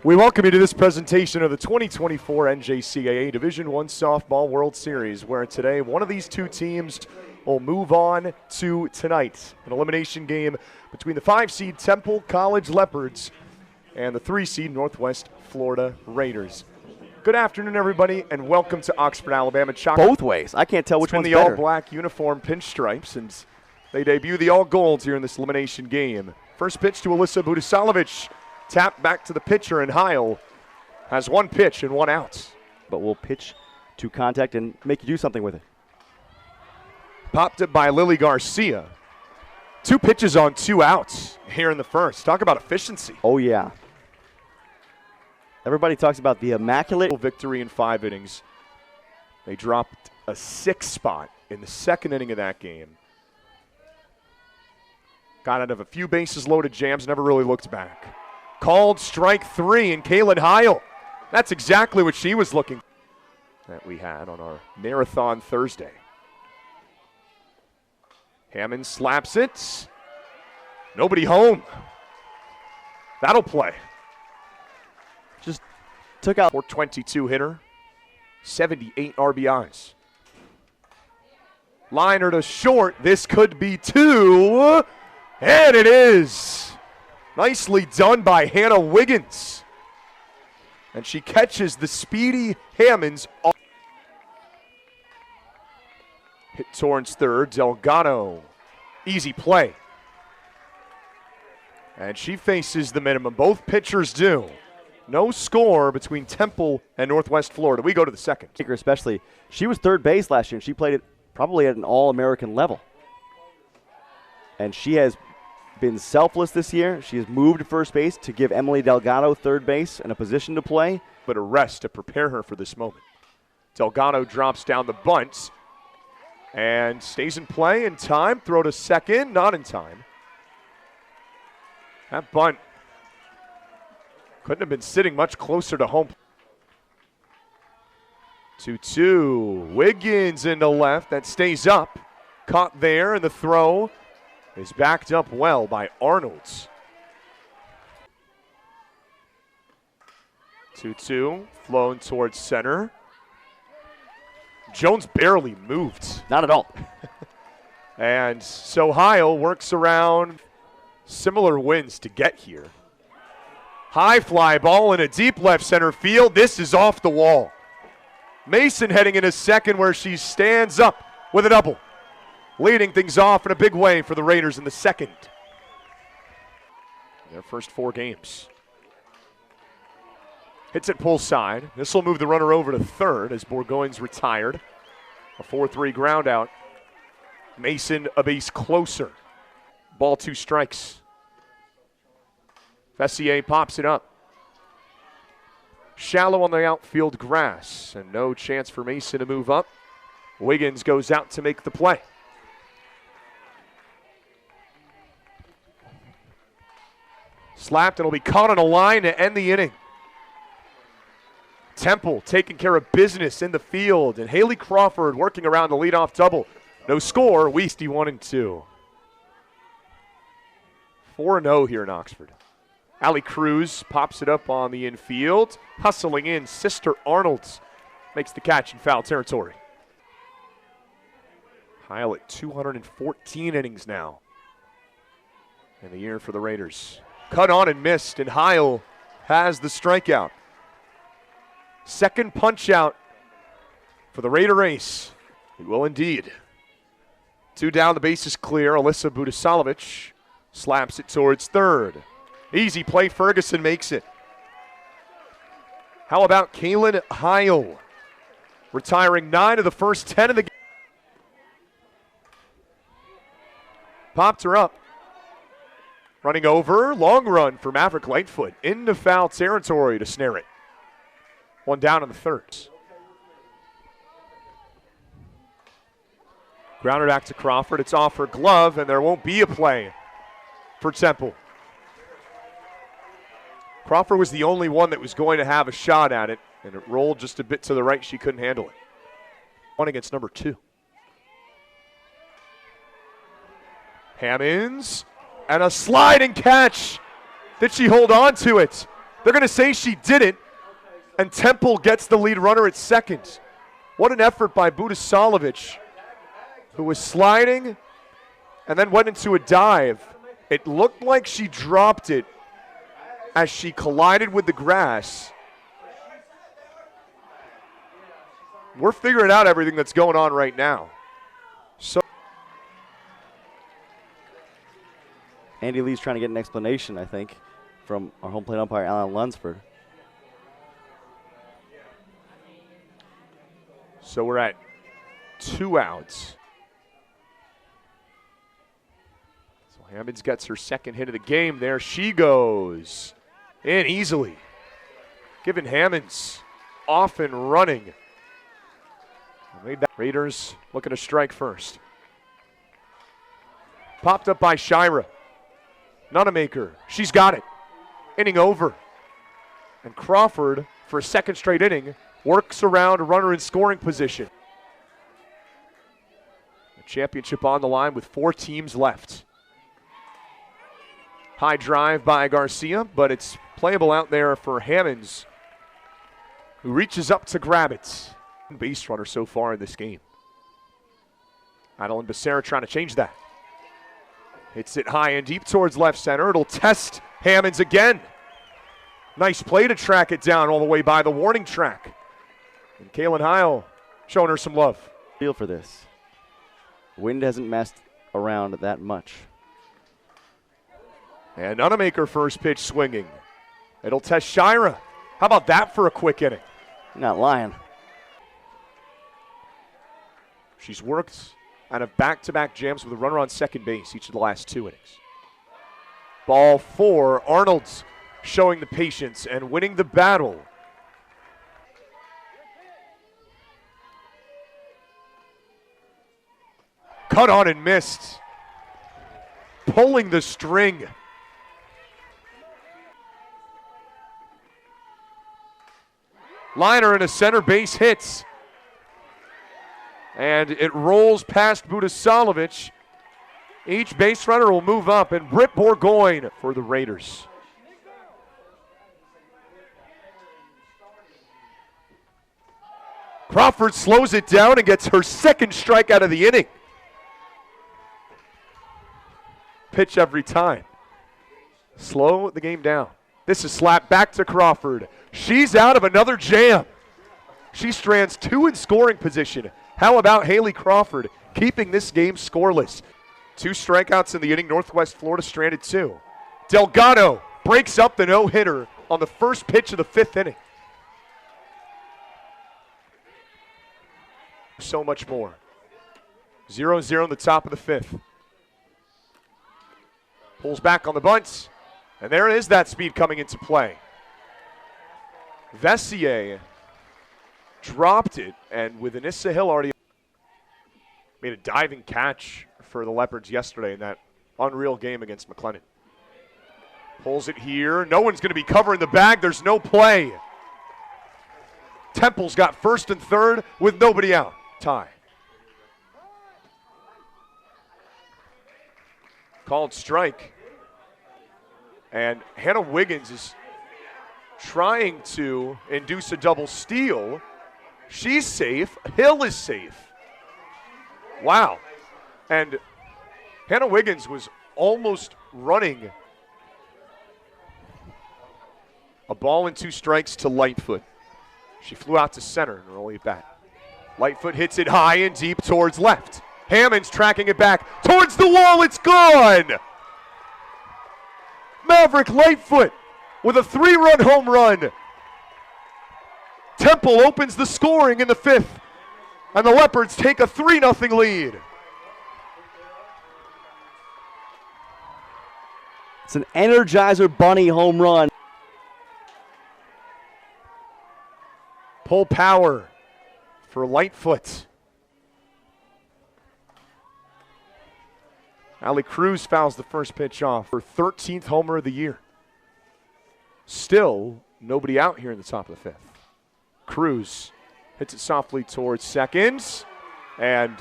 We welcome you to this presentation of the 2024 NJCAA Division I Softball World Series, where today one of these two teams will move on to tonight, an elimination game between the 5-seed Temple College Leopards and the 3-seed Northwest Florida Raiders. Good afternoon, everybody, and welcome to Oxford, Alabama. Both ways. I can't tell which one's the better. all-black uniform pinstripes, and they debut the all-golds here in this elimination game. First pitch to Alyssa Budisalovic. Tap back to the pitcher, and Heil has one pitch and one out. But we'll pitch to contact and make you do something with it. Popped it by Lily Garcia. 2 pitches on 2 outs here in the first. Talk about efficiency. Oh, yeah. Everybody talks about the immaculate victory in 5 innings. They dropped a 6 spot in the second inning of that game. Got out of a few bases loaded jams, never really looked back. Called strike 3, and Kaylin Heil. That's exactly what she was looking that we had on our Marathon Thursday. Hammond slaps it. Nobody home. That'll play. Just took out 422 hitter, 78 RBIs. Liner to short. This could be 2, and it is. Nicely done by Hannah Wiggins. And she catches the speedy Hammonds. Hit towards third, Delgado. Easy play. And she faces the minimum. Both pitchers do. No score between Temple and Northwest Florida. We go to the second. Especially, she was third base last year, and she played it probably at an All-American level. And she has been selfless this year. She has moved to first base to give Emily Delgado third base and a position to play. But a rest to prepare her for this moment. Delgado drops down the bunt and stays in play in time. Throw to second, not in time. That bunt couldn't have been sitting much closer to home. 2-2. Wiggins into left. That stays up. Caught there, and the throw is backed up well by Arnolds. 2-2, flown towards center. Jones barely moved. Not at all. And so Heil works around similar winds to get here. High fly ball in a deep left center field. This is off the wall. Mason heading into second, where she stands up with a double. Leading things off in a big way for the Raiders in the second. Their first 4 games. Hits it pull side. This will move the runner over to third as Bourgoigne's retired. A 4-3 ground out. Mason a base closer. Ball 2 strikes. Fessier pops it up. Shallow on the outfield grass, and no chance for Mason to move up. Wiggins goes out to make the play. Slapped, and it'll be caught on a line to end the inning. Temple taking care of business in the field, and Haley Crawford working around the leadoff double. No score, Weesty 1-2. 4-0 here in Oxford. Allie Cruz pops it up on the infield. Hustling in, Sister Arnolds makes the catch in foul territory. Heil at 214 innings now in the year for the Raiders. Cut on and missed, and Heil has the strikeout. Second punch out for the Raider ace. He will indeed. 2 down, the base is clear. Alyssa Budisalovic slaps it towards third. Easy play, Ferguson makes it. How about Kaylin Heil? Retiring 9 of the first 10 of the game. Popped her up. Running over, long run for Maverick Lightfoot into foul territory to snare it. 1 down in the third. Grounded back to Crawford. It's off her glove, and there won't be a play for Temple. Crawford was the only one that was going to have a shot at it, and it rolled just a bit to the right. She couldn't handle it. 1 against number 2. Hammonds, and a sliding catch. Did she hold on to it? They're going to say she didn't, and Temple gets the lead runner at second. What an effort by Budisalovic, who was sliding and then went into a dive. It looked like she dropped it as she collided with the grass. We're figuring out everything that's going on right now. So Andy Lee's trying to get an explanation, I think, from our home plate umpire, Alan Lunsford. So we're at 2 outs. So Hammonds gets her second hit of the game. There she goes. In easily. Giving Hammonds off and running. Raiders looking to strike first. Popped up by Shira. Nunemaker. She's got it. Inning over. And Crawford, for a second straight inning, works around a runner in scoring position. The championship on the line with 4 teams left. High drive by Garcia, but it's playable out there for Hammonds, who reaches up to grab it. Base runner so far in this game. Adeline Becerra trying to change that. Hits it high and deep towards left center. It'll test Hammonds again. Nice play to track it down all the way by the warning track. And Kaylin Heil showing her some love. Feel for this. Wind hasn't messed around that much. And Nunemaker first pitch swinging. It'll test Shira. How about that for a quick inning? Not lying. She's worked out of back-to-back jams with a runner on second base each of the last 2 innings. Ball 4, Arnold's showing the patience and winning the battle. Cut on and missed. Pulling the string. Liner and a center base hits. And it rolls past Budisalovic. Each base runner will move up, and Britt Bourgogne for the Raiders. Crawford slows it down and gets her second strikeout of the inning. Pitch every time. Slow the game down. This is slapped back to Crawford. She's out of another jam. She strands 2 in scoring position. How about Haley Crawford keeping this game scoreless? 2 strikeouts in the inning. Northwest Florida stranded 2. Delgado breaks up the no-hitter on the first pitch of the 5th inning. So much more. 0-0 in the top of the 5th. Pulls back on the bunts. And there is that speed coming into play. Vessier dropped it, and with Anissa Hill already made a diving catch for the Leopards yesterday in that unreal game against McLennan. Pulls it here. No one's going to be covering the bag. There's no play. Temple's got first and third with nobody out. Tie. Called strike. And Hannah Wiggins is trying to induce a double steal. She's safe. Hill is safe. Wow. And Hannah Wiggins was almost running a ball and 2 strikes to Lightfoot. She flew out to center and early at bat. Lightfoot hits it high and deep towards left. Hammonds tracking it back towards the wall. It's gone. Maverick Lightfoot with a 3-run home run. Temple opens the scoring in the 5th, and the Leopards take a 3-0 lead. It's an Energizer Bunny home run. Pull power for Lightfoot. Allie Cruz fouls the first pitch off. Her 13th homer of the year. Still nobody out here in the top of the 5th. Cruz hits it softly towards second and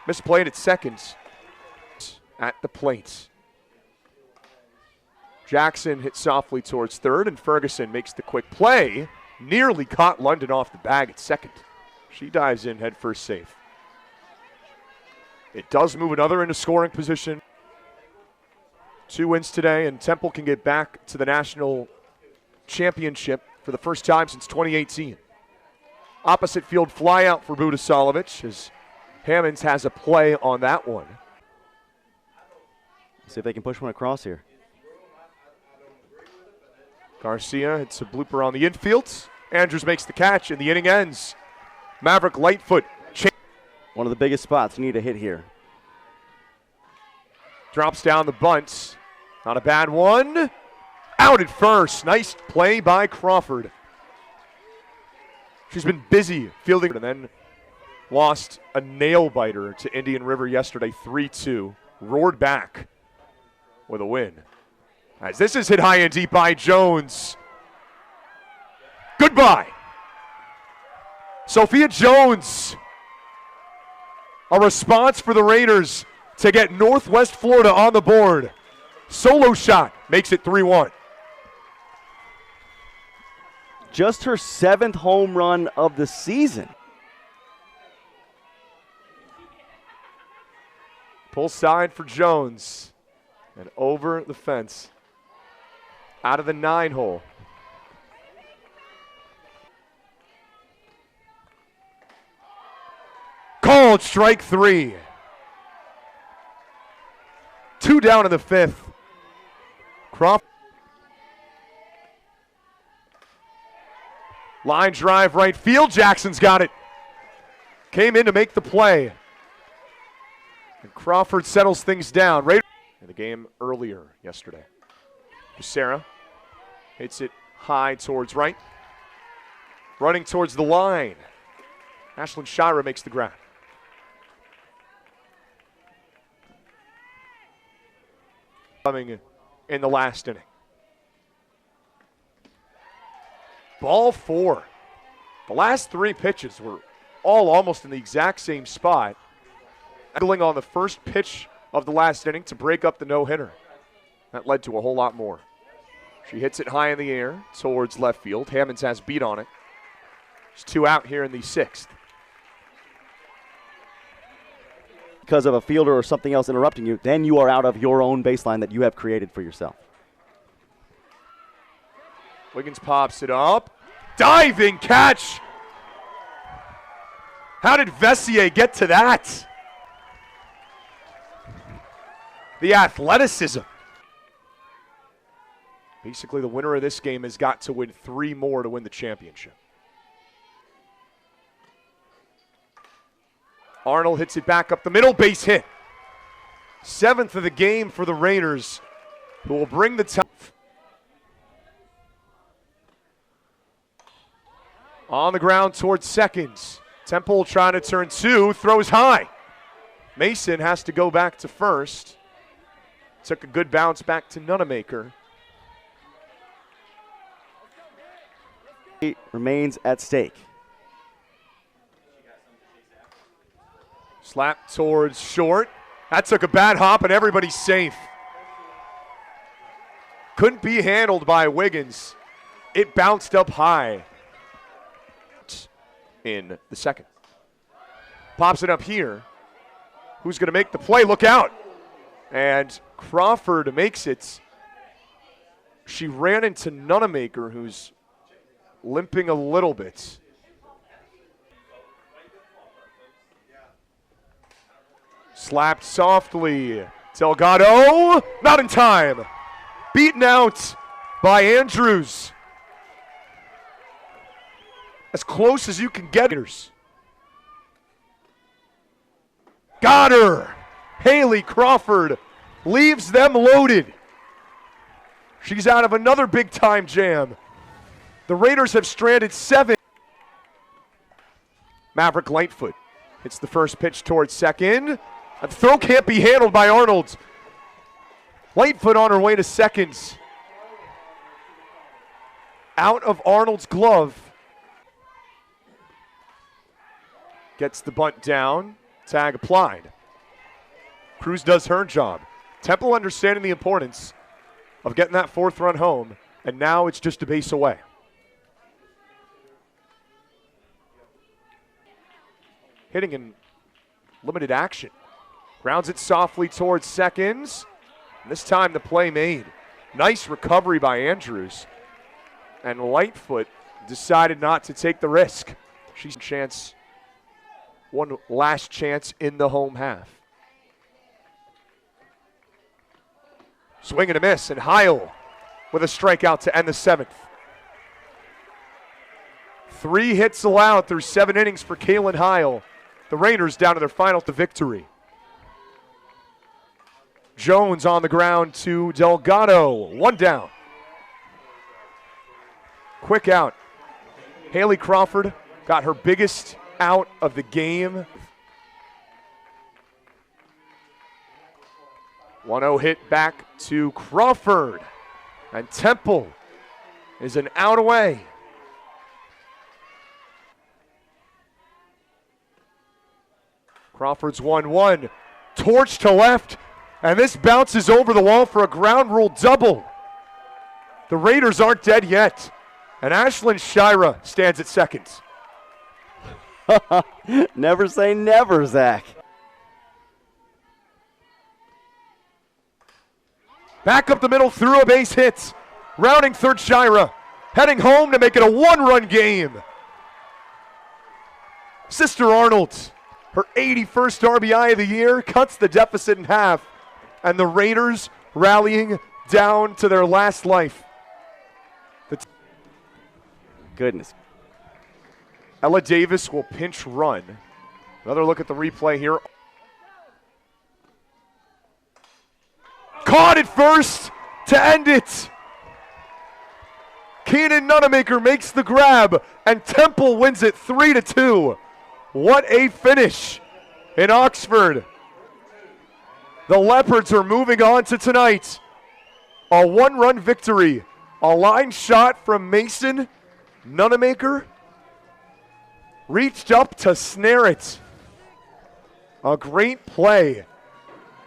misplayed at second at the plate. Jackson hit softly towards third, and Ferguson makes the quick play. Nearly caught London off the bag at second. She dives in head first safe. It does move another into scoring position. 2 wins today, and Temple can get back to the national championship for the first time since 2018. Opposite field fly out for Budisalovic as Hammonds has a play on that one. See if they can push one across here. Garcia hits a blooper on the infield. Andrews makes the catch, and the inning ends. Maverick Lightfoot. One of the biggest spots you need to hit here. Drops down the bunt. Not a bad one. Out at first. Nice play by Crawford. She's been busy fielding and then lost a nail biter to Indian River yesterday, 3-2. Roared back with a win. As this is hit high and deep by Jones. Goodbye. Sophia Jones. A response for the Raiders to get Northwest Florida on the board. Solo shot makes it 3-1. Just her 7th home run of the season. Pull side for Jones. And over the fence. Out of the 9-hole. Called strike 3. 2 down in the 5th. Crawford. Line drive right field. Jackson's got it. Came in to make the play. And Crawford settles things down. Right in the game earlier yesterday. Sarah hits it high towards right. Running towards the line. Ashlyn Shira makes the grab. Coming in the last inning. Ball 4. The last 3 pitches were all almost in the exact same spot. Angling on the first pitch of the last inning to break up the no-hitter. That led to a whole lot more. She hits it high in the air towards left field. Hammonds has beat on it. There's 2 out here in the 6th. Because of a fielder or something else interrupting you, then you are out of your own baseline that you have created for yourself. Wiggins pops it up. Diving catch. How did Vessier get to that? The athleticism. Basically, the winner of this game has got to win 3 more to win the championship. Arnold hits it back up the middle, base hit. 7th of the game for the Raiders, who will bring the top. On the ground towards seconds. Temple trying to turn 2, throws high. Mason has to go back to first. Took a good bounce back to Nunemaker. Remains at stake. Slap towards short. That took a bad hop and everybody's safe. Couldn't be handled by Wiggins. It bounced up high in the 2nd. Pops it up here. Who's going to make the play? Look out. And Crawford makes it. She ran into Nunemaker, who's limping a little bit. Slapped softly. Delgado, not in time. Beaten out by Andrews. As close as you can get. Got her. Haley Crawford leaves them loaded. She's out of another big-time jam. The Raiders have stranded 7. Maverick Lightfoot hits the first pitch towards second. The throw can't be handled by Arnold. Lightfoot on her way to seconds. Out of Arnold's glove. Gets the bunt down. Tag applied. Cruz does her job. Temple understanding the importance of getting that 4th run home, and now it's just a base away. Hitting in limited action. Grounds it softly towards seconds. And this time the play made. Nice recovery by Andrews. And Lightfoot decided not to take the risk. She's a chance, one last chance in the home half. Swing and a miss, and Heil with a strikeout to end the 7th. 3 hits allowed through 7 innings for Kaylin Heil. The Raiders down to their final to victory. Jones on the ground to Delgado. 1 down. Quick out. Haley Crawford got her biggest out of the game. 1-0 hit back to Crawford. And Temple is an out away. Crawford's 1-1. Torch to left. And this bounces over the wall for a ground rule double. The Raiders aren't dead yet. And Ashlyn Shira stands at second. Never say never, Zach. Back up the middle through a base hit. Rounding third, Shira. Heading home to make it a 1-run game. Sister Arnold, her 81st RBI of the year, cuts the deficit in half. And the Raiders rallying down to their last life. Goodness. Ella Davis will pinch run. Another look at the replay here. Caught it first to end it. Keenan Nunamaker makes the grab, and Temple wins it 3-2. What a finish in Oxford. The Leopards are moving on to tonight. A 1-run victory. A line shot from Mason Nunamaker. Reached up to snare it. A great play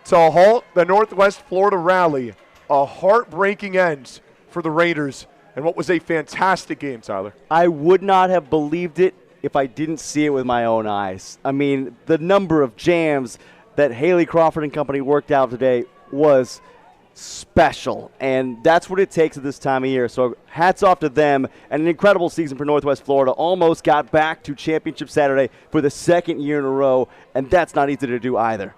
to halt the Northwest Florida rally. A heartbreaking end for the Raiders. And what was a fantastic game, Tyler. I would not have believed it if I didn't see it with my own eyes. I mean, the number of jams that Haley Crawford and company worked out today was special, and that's what it takes at this time of year. So hats off to them, and an incredible season for Northwest Florida. Almost got back to Championship Saturday for the 2nd year in a row, and that's not easy to do either.